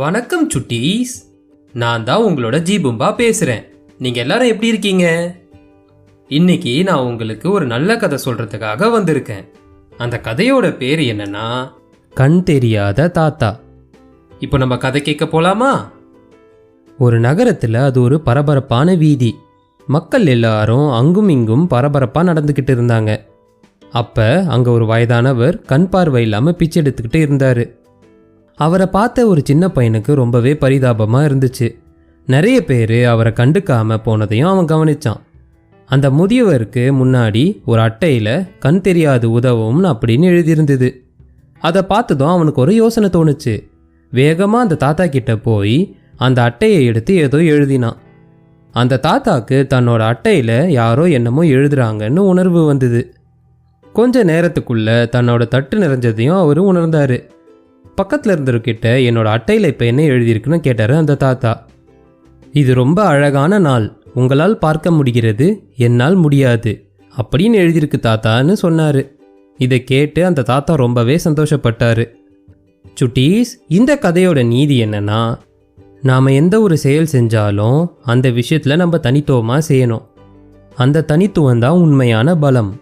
வணக்கம் சுட்டீஸ். நான் தான் உங்களோட ஜீபும்பா பேசுறேன். நீங்க எல்லாரும் எப்படி இருக்கீங்க? இன்னைக்கு நான் உங்களுக்கு ஒரு நல்ல கதை சொல்றதுக்காக வந்திருக்கேன். அந்த கதையோட பேர் என்னன்னா கண் தெரியாத தாத்தா. இப்போ நம்ம கதை கேட்க போலாமா? ஒரு நகரத்துல அது ஒரு பரபரப்பான வீதி. மக்கள் எல்லாரும் அங்கும் இங்கும் பரபரப்பா நடந்துக்கிட்டு இருந்தாங்க. அப்ப அங்க ஒரு வயதானவர் கண் பார்வை இல்லாம பிச்சை எடுத்துக்கிட்டு இருந்தாரு. அவரை பார்த்த ஒரு சின்ன பையனுக்கு ரொம்பவே பரிதாபமாக இருந்துச்சு. நிறைய பேர் அவரை கண்டுக்காம போனதையும் அவன் கவனிச்சான். அந்த முதியவருக்கு முன்னாடி ஒரு அட்டையில் கண் தெரியாது உதவும்னு அப்படின்னு எழுதியிருந்தது. அதை பார்த்ததும் அவனுக்கு ஒரு யோசனை தோணுச்சு. வேகமாக அந்த தாத்தா கிட்ட போய் அந்த அட்டையை எடுத்து ஏதோ எழுதினான். அந்த தாத்தாக்கு தன்னோட அட்டையில் யாரோ என்னமோ எழுதுறாங்கன்னு உணர்வு வந்தது. கொஞ்ச நேரத்துக்குள்ள தன்னோட தட்டு நிறைஞ்சதையும் அவர் உணர்ந்தாரு. பக்கத்தில் இருந்தவர்கிட்ட என்னோட அட்டையில் இப்போ என்ன எழுதியிருக்குன்னு கேட்டார் அந்த தாத்தா. இது ரொம்ப அழகான நாள், உங்களால் பார்க்க முடிகிறது, என்னால் முடியாது அப்படின்னு எழுதியிருக்கு தாத்தான்னு சொன்னார். இதை கேட்டு அந்த தாத்தா ரொம்பவே சந்தோஷப்பட்டார். சுட்டீஸ், இந்த கதையோட நீதி என்னன்னா, நாம் எந்த ஒரு செயல் செஞ்சாலும் அந்த விஷயத்தில் நம்ம தனித்துவமாக செய்யணும். அந்த தனித்துவம் தான் உண்மையான பலம்.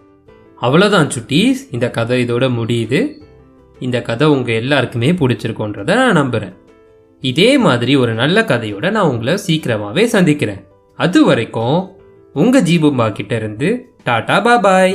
அவ்வளோதான் சுட்டீஸ், இந்த கதை இதோட முடியுது. இந்த கதை உங்கள் எல்லாருக்குமே பிடிச்சிருக்கோன்றதை நான் நம்புகிறேன். இதே மாதிரி ஒரு நல்ல கதையோட நான் உங்களை சீக்கிரமாகவே சந்திக்கிறேன். அது வரைக்கும் உங்கள் ஜீபும்பா கிட்ட இருந்து டாடா பாபாய்.